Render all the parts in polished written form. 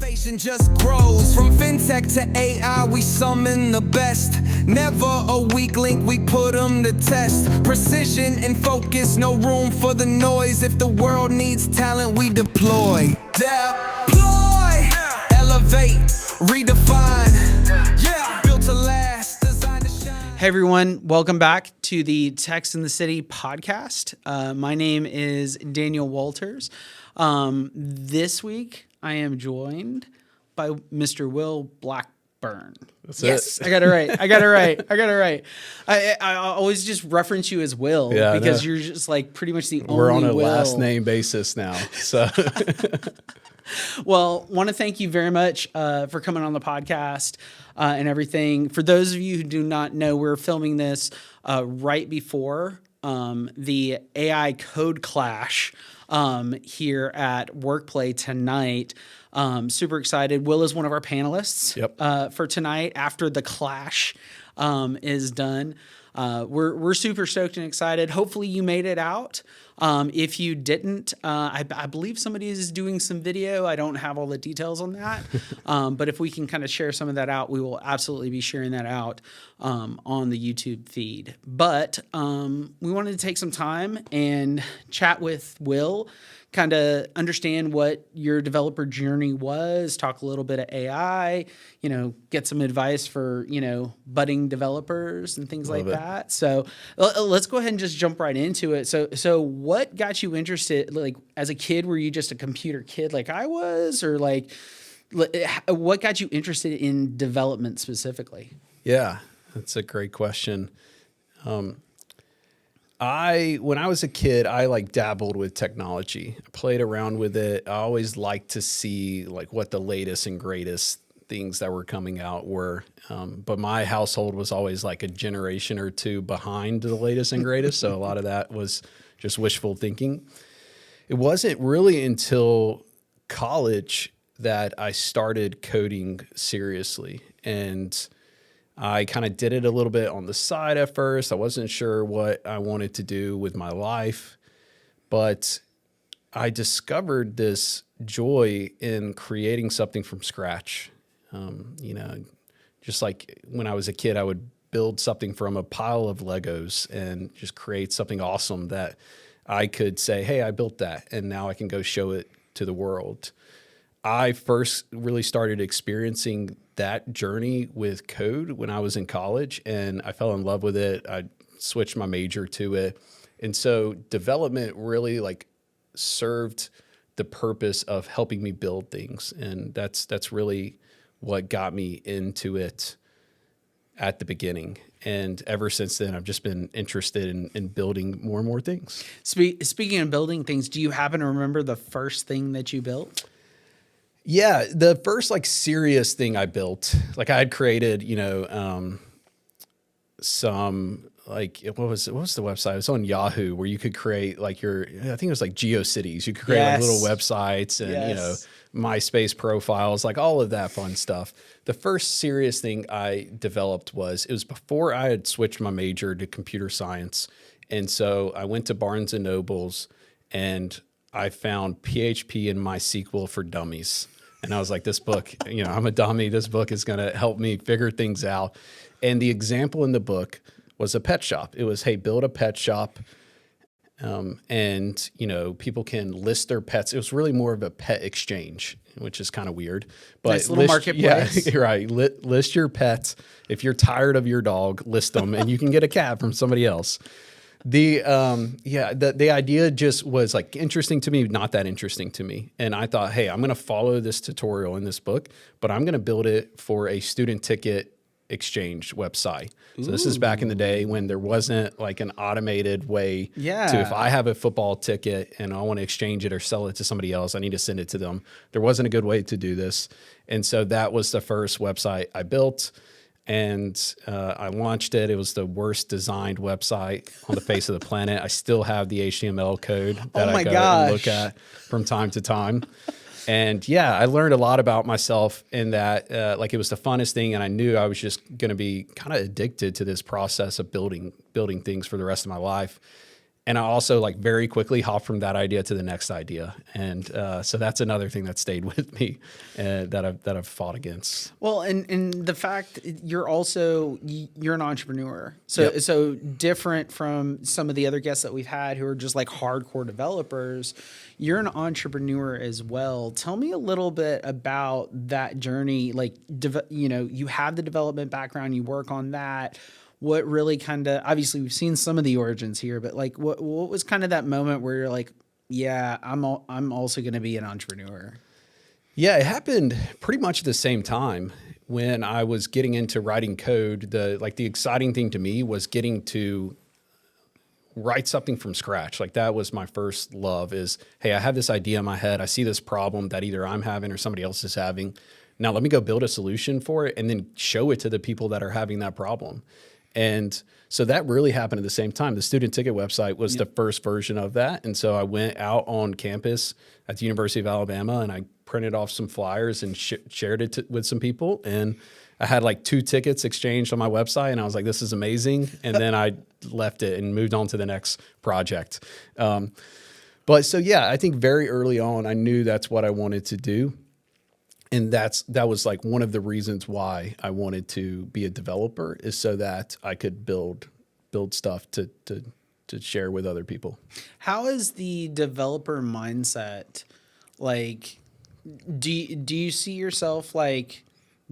Innovation just grows. From fintech to AI, we summon the best. Never a weak link, we put them to test. Precision and focus, no room for the noise. If the world needs talent, we deploy. Deploy, elevate, redefine. Yeah, built to last, designed to shine. Hey everyone, welcome back to the Techs in the City podcast. My name is Daniel Walters. This week I am joined by Mr. Will Blackburn. That's it. I got it right. I always just reference you as Will because you're just like pretty much the only We're on a Will. last name basis now. So Well, want to thank you very much for coming on the podcast and everything. For those of you who do not know, we're filming this right before the AI code clash here at Workplay tonight. Super excited. Will is one of our panelists for tonight after the clash is done. We're super stoked and excited. Hopefully you made it out. If you didn't, I believe somebody is doing some video. I don't have all the details on that. But if we can kind of share some of that out, we will absolutely be sharing that out on the YouTube feed. But we wanted to take some time and chat with Will, kind of understand what your developer journey was, talk a little bit of AI, get some advice for, budding developers and things like that. So let's go ahead and just jump right into it. So what got you interested? Like as a kid, were you just a computer kid like I was, or like what got you interested in development specifically? yeah, that's a great question. When I was a kid, I dabbled with technology. I played around with it. I always liked to see what the latest and greatest things that were coming out were. But my household was always a generation or two behind the latest and greatest. So a lot of that was just wishful thinking. It wasn't really until college that I started coding seriously. And I kind of did it a little bit on the side at first. I wasn't sure what I wanted to do with my life, but I discovered this joy in creating something from scratch. Just like when I was a kid, I would build something from a pile of Legos and just create something awesome that I could say, hey, I built that, and now I can go show it to the world. I first really started experiencing that journey with code when I was in college, and I fell in love with it. I switched my major to it. And so development really served the purpose of helping me build things. And that's really what got me into it at the beginning. And ever since then, I've just been interested in building more and more things. Speaking of building things, do you happen to remember the first thing that you built? Yeah, the first serious thing I built, I had created, some what was the website? It was on Yahoo, where you could create I think it was GeoCities. You could create little websites and MySpace profiles, all of that fun stuff. The first serious thing I developed it was before I had switched my major to computer science, and so I went to Barnes and Nobles and I found PHP and MySQL for Dummies. And I was like, this book, I'm a dummy. This book is going to help me figure things out. And the example in the book was a pet shop. It was, hey, build a pet shop. And people can list their pets. It was really more of a pet exchange, which is kind of weird. But nice little marketplace. Yeah, right. List your pets. If you're tired of your dog, list them, and you can get a cat from somebody else. The idea just was interesting to me, not that interesting to me. And I thought, hey, I'm going to follow this tutorial in this book, but I'm going to build it for a student ticket exchange website. So this is back in the day when there wasn't an automated way to, if I have a football ticket and I want to exchange it or sell it to somebody else, I need to send it to them. There wasn't a good way to do this. And so that was the first website I built. And I launched it. It was the worst designed website on the face of the planet. I still have the HTML code that I go and look at from time to time. And I learned a lot about myself in that, it was the funnest thing. And I knew I was just going to be kind of addicted to this process of building things for the rest of my life. And I also like very quickly hop from that idea to the next idea. And so that's another thing that stayed with me that I've fought against. Well, and the fact you're an entrepreneur, so different from some of the other guests that we've had who are just like hardcore developers. You're an entrepreneur as well. Tell me a little bit about that journey. Like, you have the development background, you work on that. What really kind of, obviously we've seen some of the origins here, but like what was kind of that moment where you're like, yeah, I'm also going to be an entrepreneur? Yeah, it happened pretty much at the same time when I was getting into writing code. The exciting thing to me was getting to write something from scratch. Like that was my first love is, hey, I have this idea in my head. I see this problem that either I'm having or somebody else is having. Now let me go build a solution for it and then show it to the people that are having that problem. And so that really happened at the same time. The student ticket website was the first version of that. And so I went out on campus at the University of Alabama and I printed off some flyers and shared it with some people. And I had like 2 tickets exchanged on my website and I was like, this is amazing. And then I left it and moved on to the next project. But so, yeah, I think very early on, I knew that's what I wanted to do. And that was like one of the reasons why I wanted to be a developer is so that I could build stuff to share with other people. How is the developer mindset? Like, do you see yourself like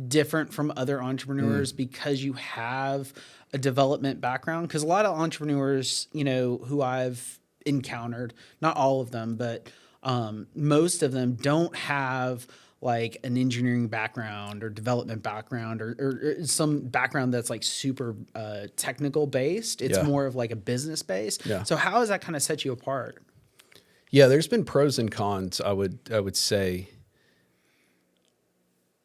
different from other entrepreneurs because you have a development background? Because a lot of entrepreneurs, who I've encountered, not all of them, but most of them don't have like an engineering background or development background or some background that's like super technical based. It's more of like a business based. Yeah. So how does that kind of set you apart? Yeah, there's been pros and cons, I would say.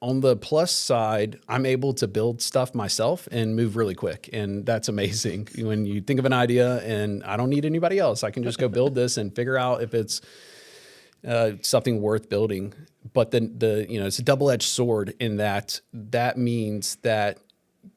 On the plus side, I'm able to build stuff myself and move really quick. And that's amazing. When you think of an idea and I don't need anybody else, I can just go build this and figure out if it's something worth building. But then it's a double-edged sword in that means that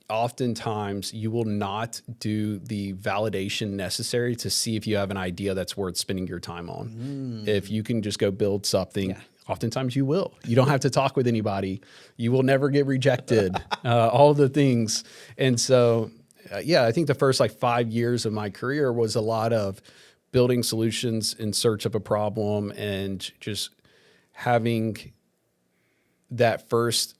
oftentimes you will not do the validation necessary to see if you have an idea that's worth spending your time on. If you can just go build something, oftentimes you will. You don't have to talk with anybody. You will never get rejected, all the things. And so, I think the first like 5 years of my career was a lot of building solutions in search of a problem and just having that first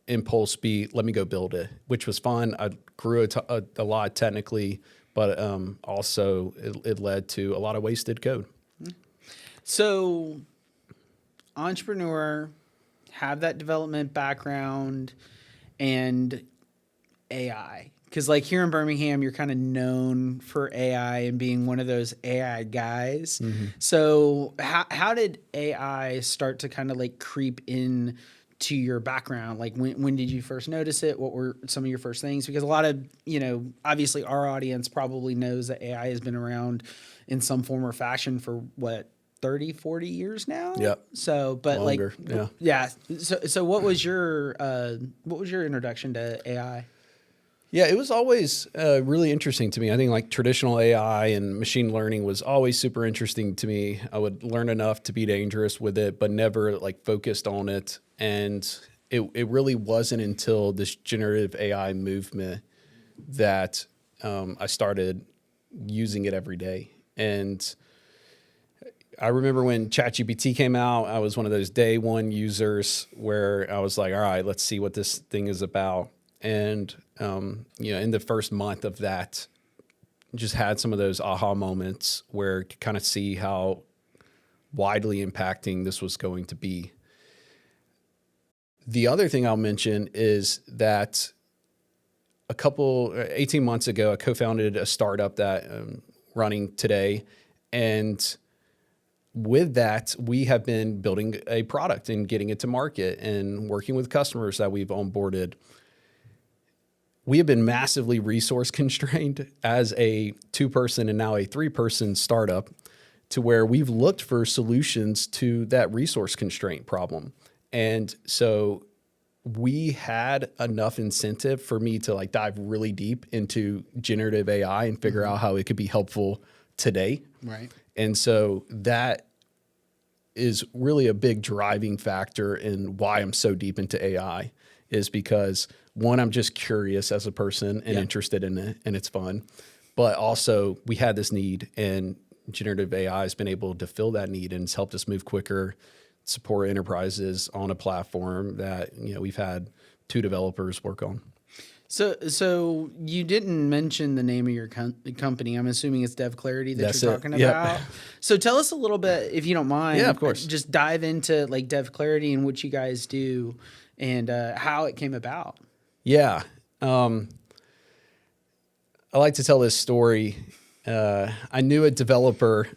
impulse be, let me go build it, which was fun. I grew a lot technically, but also it led to a lot of wasted code. So entrepreneur, have that development background and AI. Because like here in Birmingham, you're kind of known for AI and being one of those AI guys. So how did AI start to kind of like creep in to your background? Like when did you first notice it? What were some of your first things? Because a lot of, obviously our audience probably knows that AI has been around in some form or fashion for 30, 40 years now? Yep. So, but longer, So what was your introduction to AI? Yeah, it was always really interesting to me. I think like traditional AI and machine learning was always super interesting to me. I would learn enough to be dangerous with it, but never like focused on it. And it really wasn't until this generative AI movement that I started using it every day. And I remember when ChatGPT came out, I was one of those day one users where I was like, all right, let's see what this thing is about. And, in the first month of that, just had some of those aha moments where to kind of see how widely impacting this was going to be. The other thing I'll mention is that 18 months ago, I co-founded a startup that I'm running today. And with that, we have been building a product and getting it to market and working with customers that we've onboarded. We have been massively resource constrained as a 2-person and now a 3-person startup to where we've looked for solutions to that resource constraint problem. And so we had enough incentive for me to like dive really deep into generative AI and figure out how it could be helpful today Right. And so that is really a big driving factor in why I'm so deep into AI, is because one, I'm just curious as a person and interested in it, and it's fun. But also we had this need, and generative AI has been able to fill that need, and it's helped us move quicker, support enterprises on a platform that, we've had 2 developers work on. So you didn't mention the name of your company. I'm assuming it's DevClarity that That's you're it. talking Yep. about. So tell us a little bit, if you don't mind. Yeah, of course. Just dive into like DevClarity and what you guys do and how it came about. Yeah. I like to tell this story. I knew a developer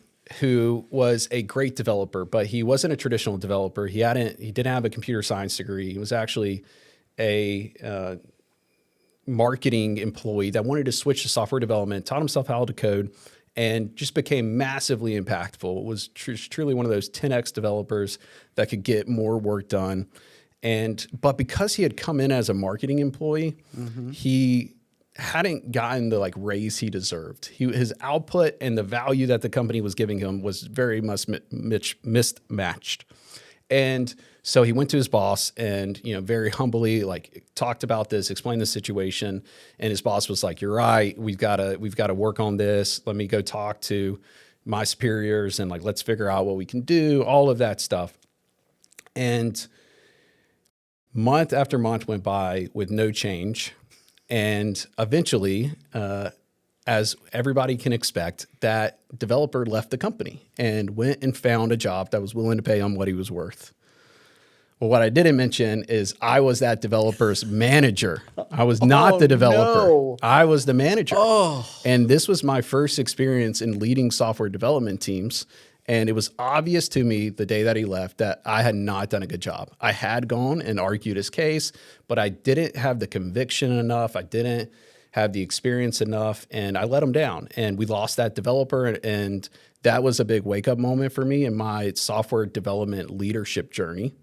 who was a great developer, but he wasn't a traditional developer. He didn't have a computer science degree. He was actually a marketing employee that wanted to switch to software development, taught himself how to code, and just became massively impactful. Was truly one of those 10x developers that could get more work done. But because he had come in as a marketing employee, he hadn't gotten the raise he deserved. His output and the value that the company was giving him was very much mismatched. And so he went to his boss and, very humbly talked about this, explained the situation. And his boss was like, "You're right. We've got to work on this. Let me go talk to my superiors and let's figure out what we can do," all of that stuff. And month after month went by with no change. And eventually, as everybody can expect, that developer left the company and went and found a job that was willing to pay him what he was worth. Well, what I didn't mention is I was that developer's manager. I was not the developer. No. I was the manager. And this was my first experience in leading software development teams. And it was obvious to me the day that he left that I had not done a good job. I had gone and argued his case, but I didn't have the conviction enough. I didn't have the experience enough, and I let him down. And we lost that developer, and that was a big wake-up moment for me in my software development leadership journey.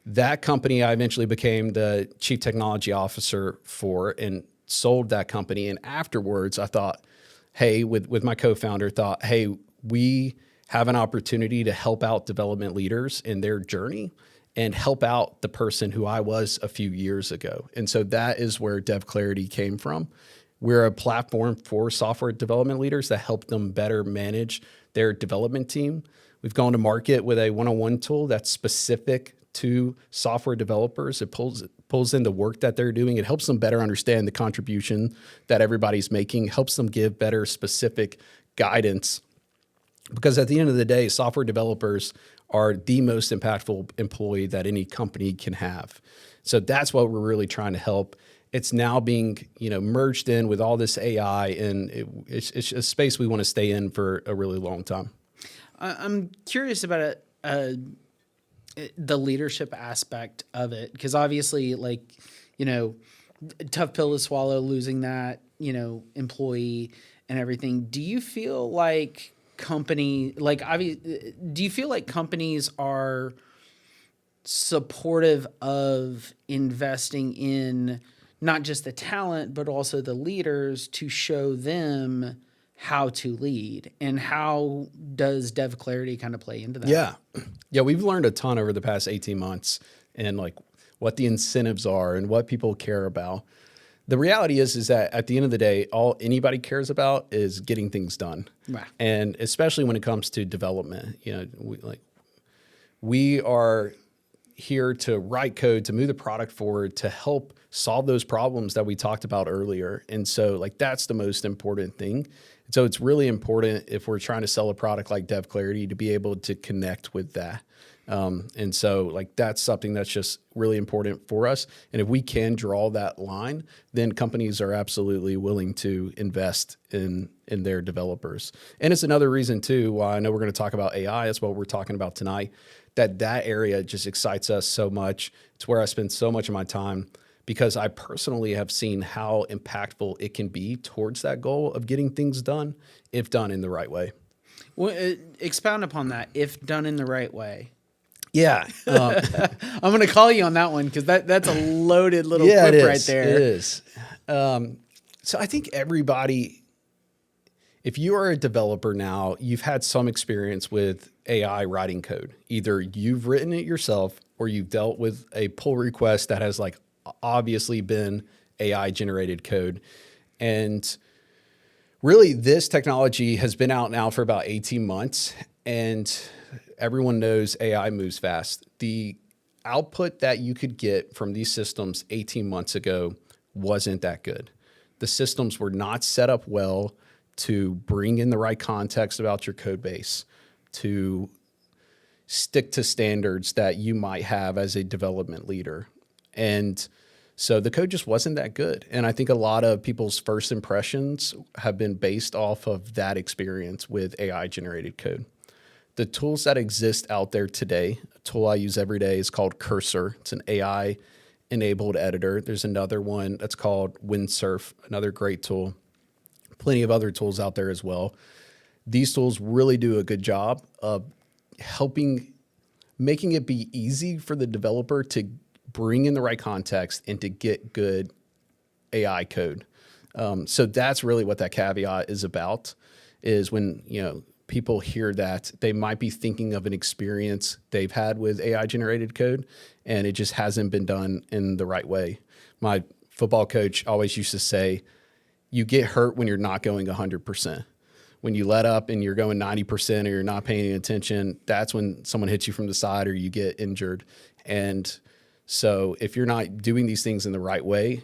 That company I eventually became the chief technology officer for and sold that company. And afterwards, I thought, hey, with my co-founder, we have an opportunity to help out development leaders in their journey and help out the person who I was a few years ago. And so that is where DevClarity came from. We're a platform for software development leaders that help them better manage their development team. We've gone to market with a one-on-one tool that's specific to software developers. It pulls in the work that they're doing. It helps them better understand the contribution that everybody's making, helps them give better specific guidance. Because at the end of the day, software developers are the most impactful employee that any company can have. So that's what we're really trying to help. It's now being, merged in with all this AI, and it's a space we want to stay in for a really long time. I'm curious about the leadership aspect of it, because obviously, tough pill to swallow losing that, employee and everything. Do you feel like do you feel like companies are supportive of investing in not just the talent, but also the leaders to show them how to lead? And how does DevClarity kind of play into that? Yeah, we've learned a ton over the past 18 months and what the incentives are and what people care about. The reality is that at the end of the day, all anybody cares about is getting things done. Right. And especially when it comes to development, we are here to write code, to move the product forward, to help solve those problems that we talked about earlier. And so that's the most important thing. So it's really important if we're trying to sell a product like DevClarity to be able to connect with that. And so that's something that's just really important for us. And if we can draw that line, then companies are absolutely willing to invest in their developers. And it's another reason too why I know we're going to talk about AI. That's what we're talking about tonight. That area just excites us so much. It's where I spend so much of my time, because I personally have seen how impactful it can be towards that goal of getting things done if done in the right way. Well, expound upon that, if done in the right way. Yeah. I'm going to call you on that one, because that's a loaded little clip right there. It is. So I think everybody, if you are a developer now, you've had some experience with AI writing code. Either you've written it yourself or you've dealt with a pull request that has like obviously been AI generated code. And really, this technology has been out now for about 18 months, and everyone knows AI moves fast. The output that you could get from these systems 18 months ago wasn't that good. The systems were not set up well to bring in the right context about your code base, to stick to standards that you might have as a development leader. And so the code just wasn't that good. And I think a lot of people's first impressions have been based off of that experience with AI generated code. The tools that exist out there today, a tool I use every day is called Cursor. It's an AI enabled editor. There's another one that's called Windsurf, another great tool. Plenty of other tools out there as well. These tools really do a good job of making it be easy for the developer to bring in the right context and to get good AI code. So that's really what that caveat is about, is when, people hear that, they might be thinking of an experience they've had with AI generated code, and it just hasn't been done in the right way. My football coach always used to say, you get hurt when you're not going 100%. When you let up and you're going 90% or you're not paying attention, that's when someone hits you from the side or you get injured. And so if you're not doing these things in the right way,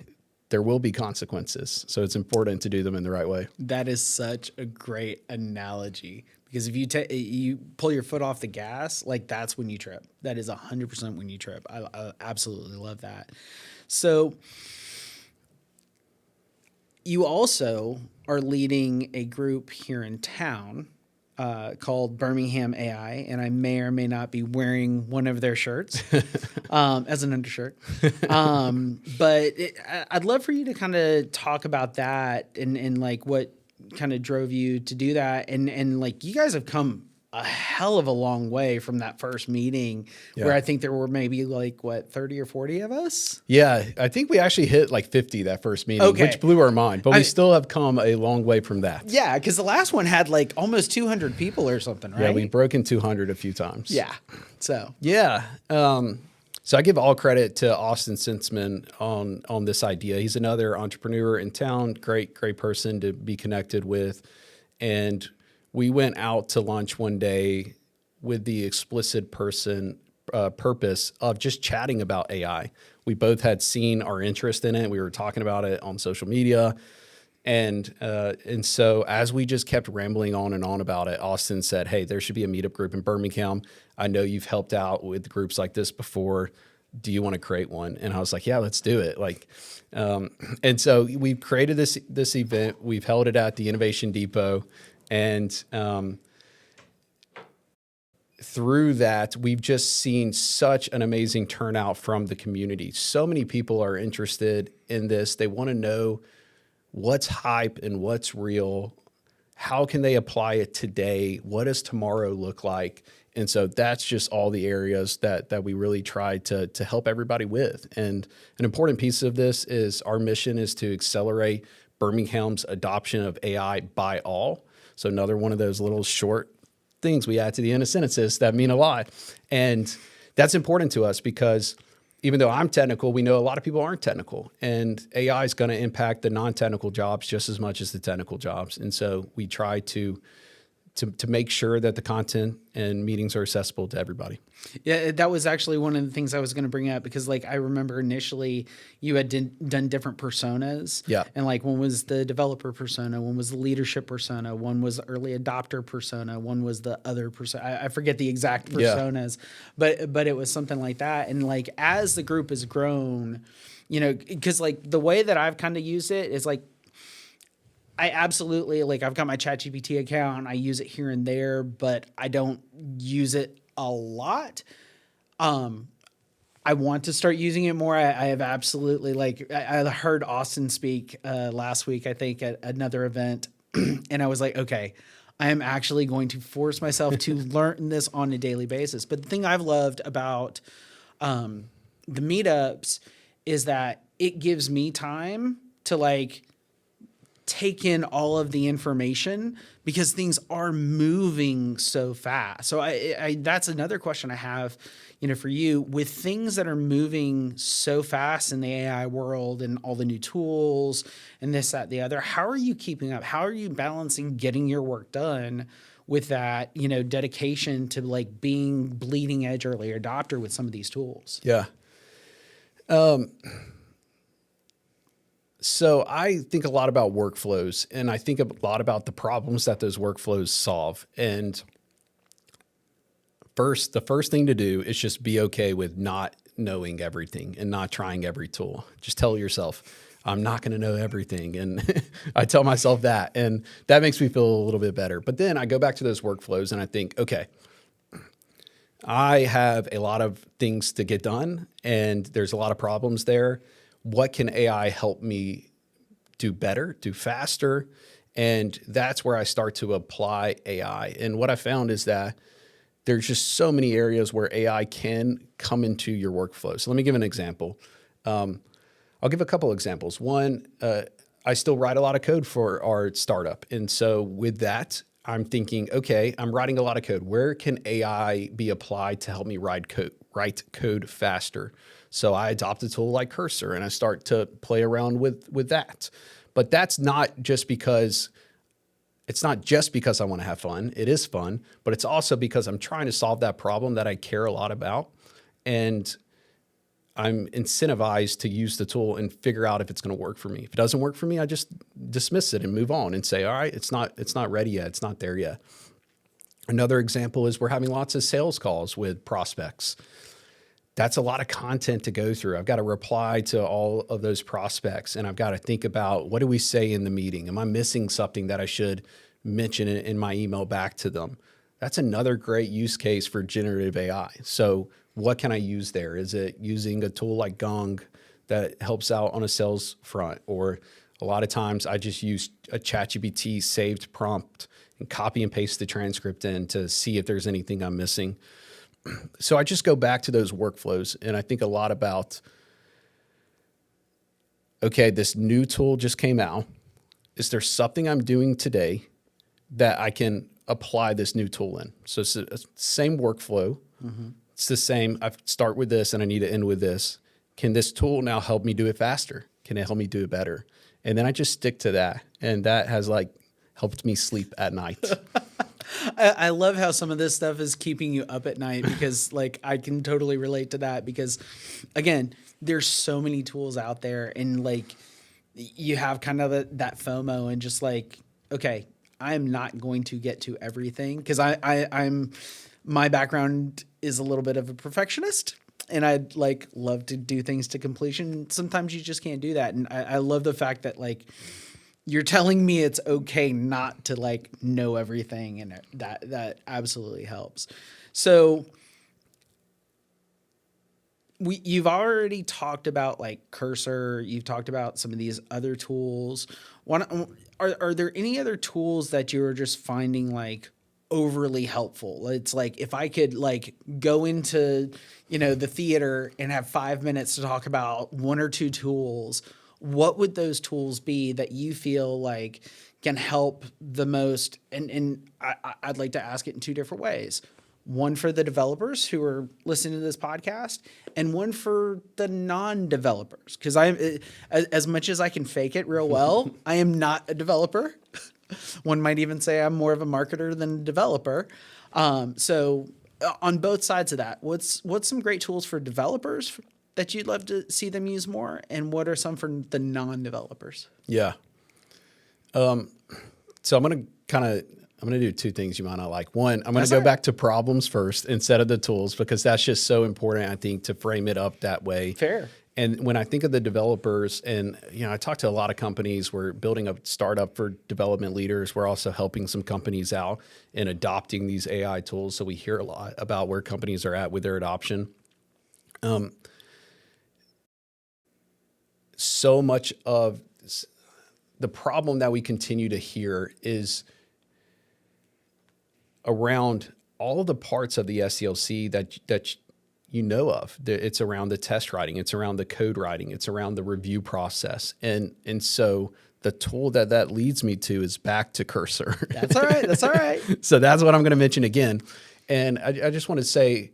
there will be consequences. So it's important to do them in the right way. That is such a great analogy, because if you pull your foot off the gas, like that's when you trip. That is 100% when you trip. I absolutely love that. So you also are leading a group here in town called Birmingham AI, and I may or may not be wearing one of their shirts as an undershirt. But I'd love for you to kind of talk about that and like what kind of drove you to do that. And like you guys have come a hell of a long way from that first meeting where I think there were maybe like 30 or 40 of us. Yeah, I think we actually hit like 50 that first meeting, which blew our mind, but we still have come a long way from that. Yeah, because the last one had like almost 200 people or something, right? Yeah, we've broken 200 a few times. Yeah. So So I give all credit to Austin Sinsman on this idea. He's another entrepreneur in town, great person to be connected with. And we went out to lunch one day with the explicit purpose of just chatting about AI. We both had seen our interest in it. We were talking about it on social media. And so as we just kept rambling on and on about it, Austin said, hey, there should be a meetup group in Birmingham. I know you've helped out with groups like this before. Do you want to create one? And I was like, yeah, let's do it. And so we've created this event. We've held it at the Innovation Depot. And through that, we've just seen such an amazing turnout from the community. So many people are interested in this. They want to know what's hype and what's real. How can they apply it today? What does tomorrow look like? And so that's just all the areas that we really try to help everybody with. And an important piece of this is our mission is to accelerate Birmingham's adoption of AI by all. So another one of those little short things we add to the end of sentences that mean a lot. And that's important to us because even though I'm technical, we know a lot of people aren't technical. And AI is going to impact the non-technical jobs just as much as the technical jobs. And so we try to make sure that the content and meetings are accessible to everybody. Yeah, that was actually one of the things I was going to bring up because I remember initially you had done different personas. Yeah. And one was the developer persona, one was the leadership persona, one was the early adopter persona, one was the other persona. I forget the exact personas, but it was something like that. And as the group has grown, because the way that I've kind of used it is I absolutely I've got my ChatGPT account. I use it here and there, but I don't use it a lot. I want to start using it more. I have absolutely I heard Austin speak last week, I think at another event, and I was like, okay, I am actually going to force myself to learn this on a daily basis. But the thing I've loved about the meetups is that it gives me time to take in all of the information because things are moving so fast. So I that's another question I have, for you with things that are moving so fast in the AI world and all the new tools and this, that, the other. How are you keeping up? How are you balancing getting your work done with that, dedication to like being bleeding edge early adopter with some of these tools? Yeah. So I think a lot about workflows, and I think a lot about the problems that those workflows solve. And the first thing to do is just be okay with not knowing everything and not trying every tool. Just tell yourself, I'm not going to know everything. And I tell myself that, and that makes me feel a little bit better. But then I go back to those workflows and I think, okay, I have a lot of things to get done and there's a lot of problems there. What can AI help me do better, do faster? And that's where I start to apply AI. And what I found is that there's just so many areas where AI can come into your workflow. So let me give an example. I'll give a couple examples. One, I still write a lot of code for our startup. And so with that, I'm thinking, okay, I'm writing a lot of code. Where can AI be applied to help me write code faster? So I adopt a tool like Cursor and I start to play around with that. But that's not just because I want to have fun. It is fun, but it's also because I'm trying to solve that problem that I care a lot about. And I'm incentivized to use the tool and figure out if it's going to work for me. If it doesn't work for me, I just dismiss it and move on and say, all right, it's not ready yet. It's not there yet. Another example is we're having lots of sales calls with prospects. That's a lot of content to go through. I've got to reply to all of those prospects and I've got to think about what do we say in the meeting? Am I missing something that I should mention in my email back to them? That's another great use case for generative AI. So what can I use there? Is it using a tool like Gong that helps out on a sales front? Or a lot of times I just use a ChatGPT saved prompt and copy and paste the transcript in to see if there's anything I'm missing. So I just go back to those workflows and I think a lot about, okay, this new tool just came out. Is there something I'm doing today that I can apply this new tool in? So it's the same workflow. Mm-hmm. It's the same. I start with this and I need to end with this. Can this tool now help me do it faster? Can it help me do it better? And then I just stick to that. And that has helped me sleep at night. I love how some of this stuff is keeping you up at night because I can totally relate to that because again, there's so many tools out there and you have kind of that FOMO and just okay, I'm not going to get to everything because my background is a little bit of a perfectionist and I'd love to do things to completion. Sometimes you just can't do that. And I love the fact that you're telling me it's okay not to know everything, and that absolutely helps. So you've already talked about Cursor. You've talked about some of these other tools. Are there any other tools that you're just finding overly helpful? It's if I could go into the theater and have 5 minutes to talk about one or two tools, what would those tools be that you feel can help the most? And I'd like to ask it in two different ways. One for the developers who are listening to this podcast and one for the non-developers. Because as much as I can fake it real well, I am not a developer. One might even say I'm more of a marketer than a developer. So on both sides of that, what's some great tools for developers that you'd love to see them use more? And what are some for the non-developers? Yeah. So I'm going to do two things you might not like. One, I'm going to go back to problems first instead of the tools because that's just so important, I think, to frame it up that way. Fair. And when I think of the developers and, I talk to a lot of companies. We're building a startup for development leaders. We're also helping some companies out in adopting these AI tools. So we hear a lot about where companies are at with their adoption. So much of the problem that we continue to hear is around all of the parts of the SDLC that you know of. It's around the test writing. It's around the code writing. It's around the review process. And so the tool that leads me to is back to Cursor. That's all right. That's all right. So that's what I'm going to mention again. And I just want to say,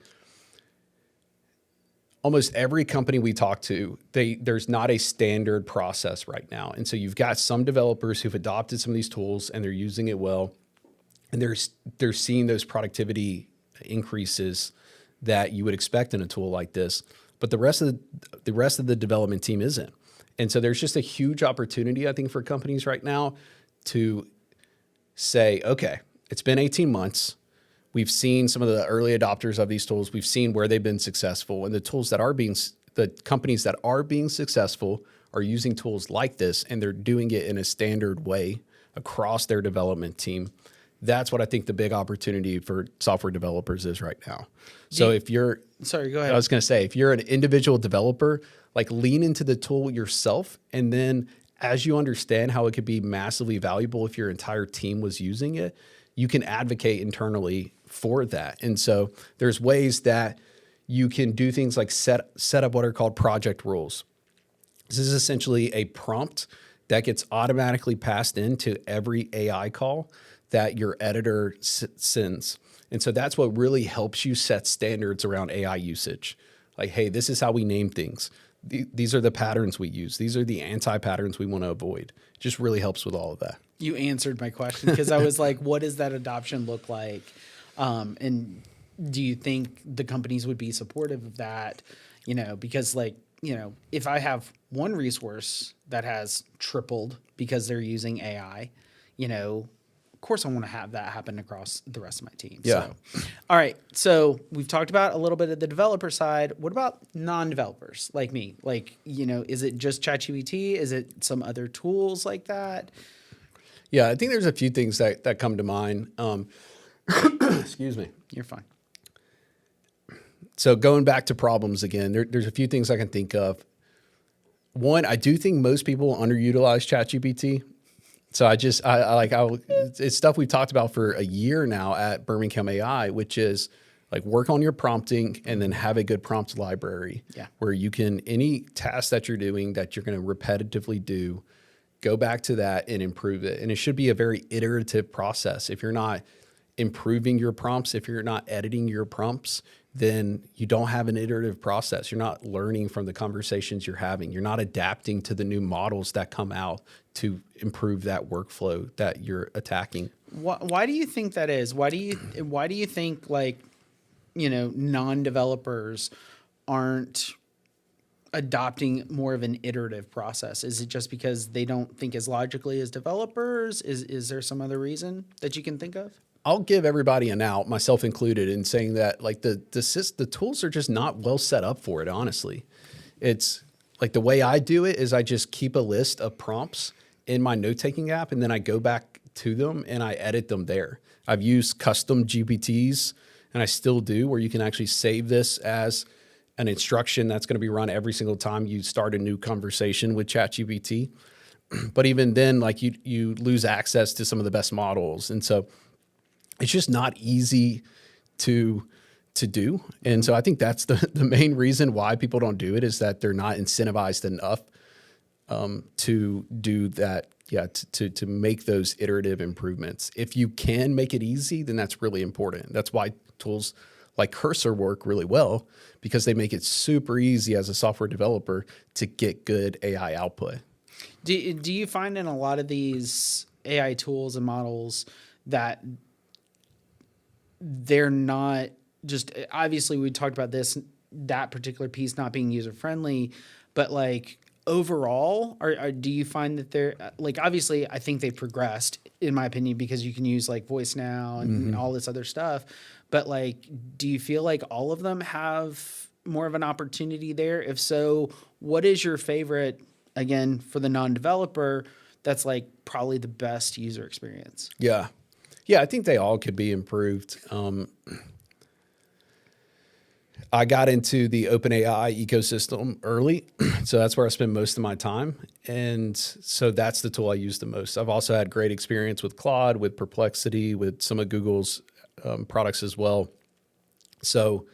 almost every company we talk to, there's not a standard process right now. And so you've got some developers who've adopted some of these tools and they're using it well. And they're seeing those productivity increases that you would expect in a tool like this. But the rest of the development team isn't. And so there's just a huge opportunity, I think, for companies right now to say, okay, it's been 18 months. We've seen some of the early adopters of these tools. We've seen where they've been successful, and the companies that are being successful are using tools like this, and they're doing it in a standard way across their development team. That's what I think the big opportunity for software developers is right now. So Sorry, go ahead. I was going to say, if you're an individual developer, like lean into the tool yourself. And then as you understand how it could be massively valuable if your entire team was using it, you can advocate internally for that. And so there's ways that you can do things like set up what are called project rules. This is essentially a prompt that gets automatically passed into every AI call that your editor sends. And so that's what really helps you set standards around AI usage. Like, hey, this is how we name things. These are the patterns we use. These are the anti-patterns we want to avoid. It just really helps with all of that. You answered my question because I was like, what does that adoption look like? And do you think the companies would be supportive of that? You know, because if I have one resource that has tripled because they're using AI, of course I want to have that happen across the rest of my team. Yeah. So, all right. So we've talked about a little bit of the developer side. What about non-developers like me? Is it just ChatGPT? Is it some other tools like that? Yeah, I think there's a few things that come to mind. Excuse me. You're fine. So going back to problems again, there's a few things I can think of. One, I do think most people underutilize ChatGPT. So it's stuff we've talked about for a year now at Birmingham AI, which is like work on your prompting and then have a good prompt library where you can, any task that you're doing that you're going to repetitively do, go back to that and improve it. And it should be a very iterative process. If you're not improving your prompts, if you're not editing your prompts, then you don't have an iterative process. You're not learning from the conversations you're having. You're not adapting to the new models that come out to improve that workflow that you're attacking. Why do you think that is? Why do you think non-developers aren't adopting more of an iterative process? Is it just because they don't think as logically as developers? Is there some other reason that you can think of? I'll give everybody an out, myself included, in saying that the tools are just not well set up for it, honestly. It's like the way I do it is I just keep a list of prompts in my note-taking app, and then I go back to them and I edit them there. I've used custom GPTs, and I still do, where you can actually save this as an instruction that's going to be run every single time you start a new conversation with ChatGPT. But even then, you lose access to some of the best models. And so it's just not easy to do. And so I think that's the main reason why people don't do it, is that they're not incentivized enough to do that, to make those iterative improvements. If you can make it easy, then that's really important. That's why tools like Cursor work really well, because they make it super easy as a software developer to get good AI output. Do you find in a lot of these AI tools and models that they're not just, obviously we talked about that particular piece not being user friendly, but overall, do you find that they're obviously I think they've progressed in my opinion, because you can use voice now and all this other stuff, but do you feel like all of them have more of an opportunity there? If so, what is your favorite, again, for the non-developer, that's probably the best user experience? Yeah, I think they all could be improved. I got into the OpenAI ecosystem early, so that's where I spend most of my time. And so that's the tool I use the most. I've also had great experience with Claude, with Perplexity, with some of Google's products as well. So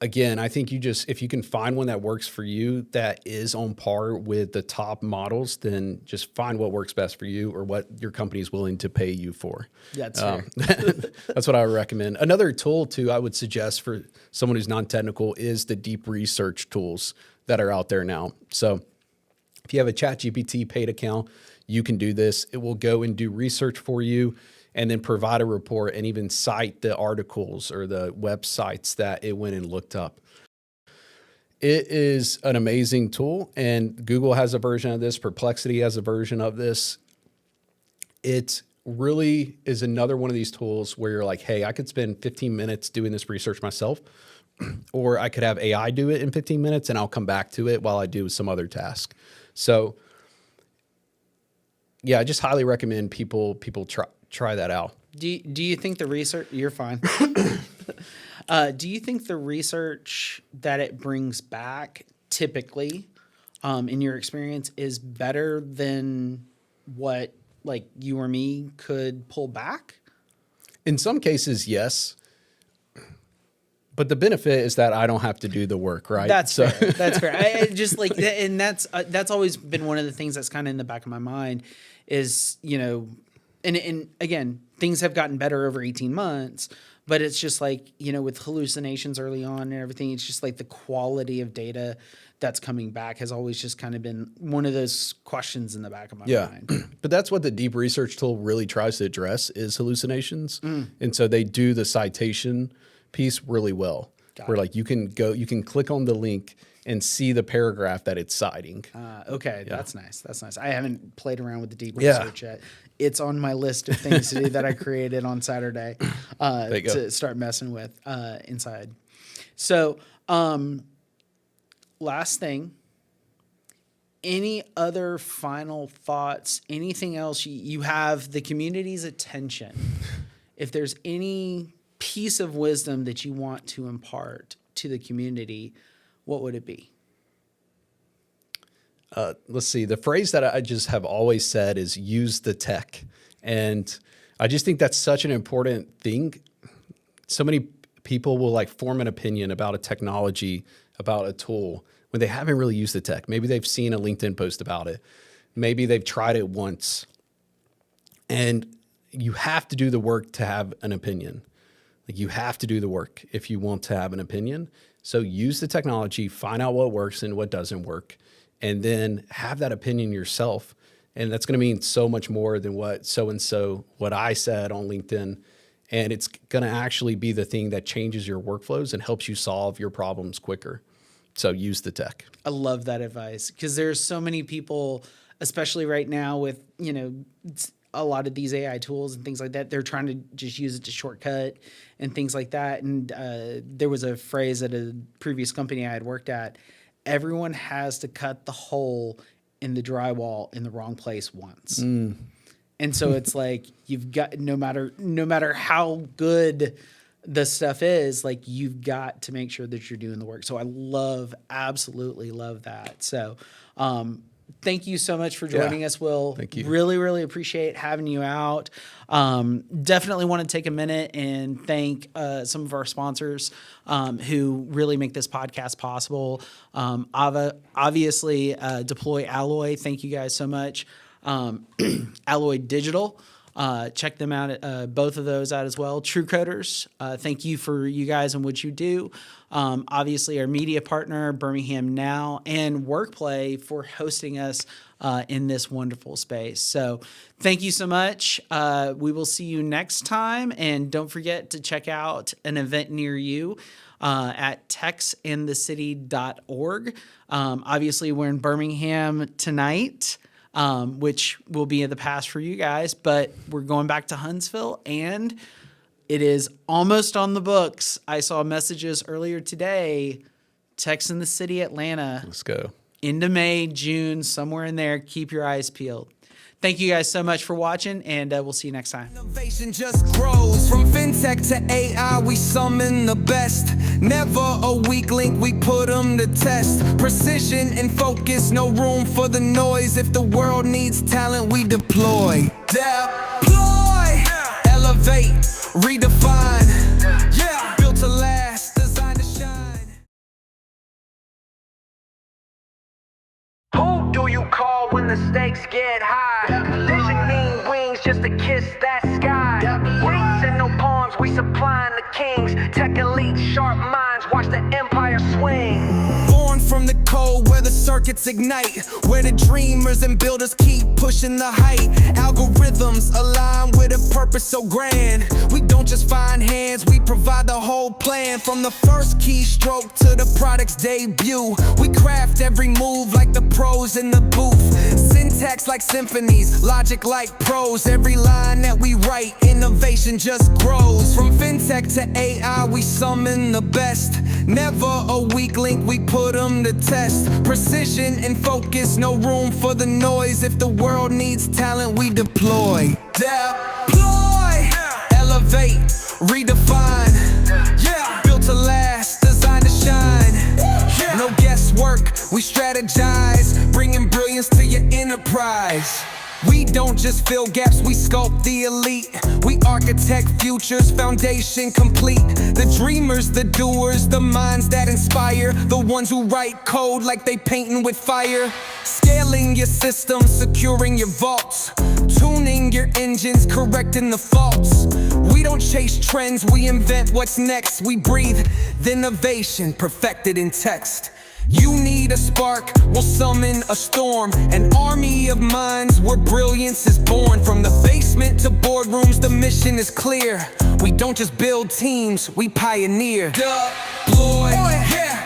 again, I think if you can find one that works for you, that is on par with the top models, then just find what works best for you or what your company is willing to pay you for. Yeah, that's fair. That's what I would recommend. Another tool too, I would suggest for someone who's non-technical is the deep research tools that are out there now. So if you have a ChatGPT paid account, you can do this. It will go and do research for you and then provide a report and even cite the articles or the websites that it went and looked up. It is an amazing tool, and Google has a version of this. Perplexity has a version of this. It really is another one of these tools where you're like, hey, I could spend 15 minutes doing this research myself, or I could have AI do it in 15 minutes and I'll come back to it while I do some other task. So yeah, I just highly recommend people try that out. Do you think the research, you're fine. Do you think the research that it brings back typically, in your experience, is better than what like you or me could pull back? In some cases, yes. But the benefit is that I don't have to do the work, right? That's fair. That's fair. I just like, and that's always been one of the things that's kind of in the back of my mind is, you know, and again, things have gotten better over 18 months, but it's just like, you know, with hallucinations early on and everything, it's just like the quality of data that's coming back has always just kind of been one of those questions in the back of my mind. But that's what the deep research tool really tries to address is hallucinations. And so they do the citation piece really well. Where like you can click on the link and see the paragraph that it's citing. Okay, yeah. That's nice. That's nice. I haven't played around with the deep research yet. It's on my list of things to do that I created on Saturday to start messing with inside. So, last thing, any other final thoughts, anything else you have the community's attention? If there's any piece of wisdom that you want to impart to the community, what would it be? Let's see. The phrase that I just have always said is use the tech. And I just think that's such an important thing. So many people will like form an opinion about a technology, about a tool, when they haven't really used the tech. Maybe they've seen a LinkedIn post about it. Maybe they've tried it once. And you have to do the work to have an opinion. Like you have to do the work if you want to have an opinion. So use the technology, find out what works and what doesn't work, and then have that opinion yourself. And that's going to mean so much more than what I said on LinkedIn. And it's going to actually be the thing that changes your workflows and helps you solve your problems quicker. So use the tech. I love that advice because there's so many people, especially right now with, you know, a lot of these AI tools and things like that, they're trying to just use it to shortcut and things like that. And there was a phrase at a previous company I had worked at, everyone has to cut the hole in the drywall in the wrong place once. And so it's like, you've got, no matter how good the stuff is, like you've got to make sure that you're doing the work. So I absolutely love that. So, thank you so much for joining us, Will. Thank you. Really, really appreciate having you out. Definitely want to take a minute and thank some of our sponsors who really make this podcast possible. Obviously, Deploy Alloy. Thank you guys so much. Alloy Digital. Check them out, both of those out as well. True Coders, thank you for you guys and what you do. Obviously, our media partner, Birmingham Now, and Workplay for hosting us in this wonderful space. So thank you so much. We will see you next time. And don't forget to check out an event near you at techsandthecity.org. Obviously, we're in Birmingham tonight. Which will be in the past for you guys, but we're going back to Huntsville and it is almost on the books. I saw messages earlier today, Techs in the City, Atlanta. Let's go. Into May, June, somewhere in there. Keep your eyes peeled. Thank you guys so much for watching, and we'll see you next time. Innovation just grows. From fintech to AI, we summon the best. Never a weak link, we put them to test. Precision and focus, no room for the noise. If the world needs talent, we deploy. Deploy, elevate, redefine. Built to last, designed to shine. do you call when the stakes get high? Visioning wings just to kiss that sky. Weights and no palms, we supplying the kings. Tech elite, sharp minds, watch the empire swing. Born from the cold where the circuits ignite, where the dreamers and builders keep pushing the height. Algorithms align with a purpose so grand. We don't just find hands, we provide the whole plan. From the first keystroke to the product's debut, we craft every move like the pros in the booth. Syntax like symphonies, logic like prose. Every line that we write, innovation just grows. From fintech to AI, we summon the best. Never a weak link, we put them to test. Precision and focus, no room for the noise. If the world needs talent, we deploy. Deploy, elevate, redefine. Yeah, built to last, designed to shine. No guesswork, we strategize, bringing brilliance to your enterprise. We don't just fill gaps, we sculpt the elite. We architect futures, foundation complete. The dreamers, the doers, the minds that inspire. The ones who write code like they painting with fire. Scaling your systems, securing your vaults. Tuning your engines, correcting the faults. We don't chase trends, we invent what's next. We breathe the innovation, perfected in text. You need a spark, we'll summon a storm. An army of minds where brilliance is born. From the basement to boardrooms, the mission is clear. We don't just build teams, we pioneer. Deploy,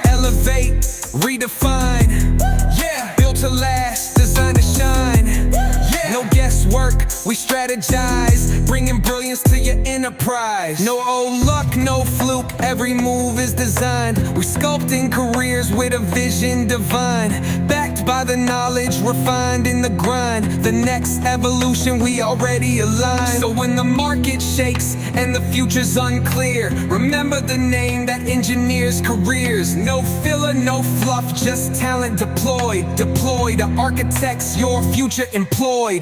elevate, redefine. Yeah, built to last, designed to shine. No guesswork, we strategize, bringing brilliance to your enterprise. No old luck, no fluke, every move is designed. We're sculpting careers with a vision divine, backed by the knowledge refined in the grind. The next evolution we already aligned. So when the market shakes and the future's unclear, remember the name that engineers careers. No filler, no fluff, just talent deployed. Deploy to architects your future employed.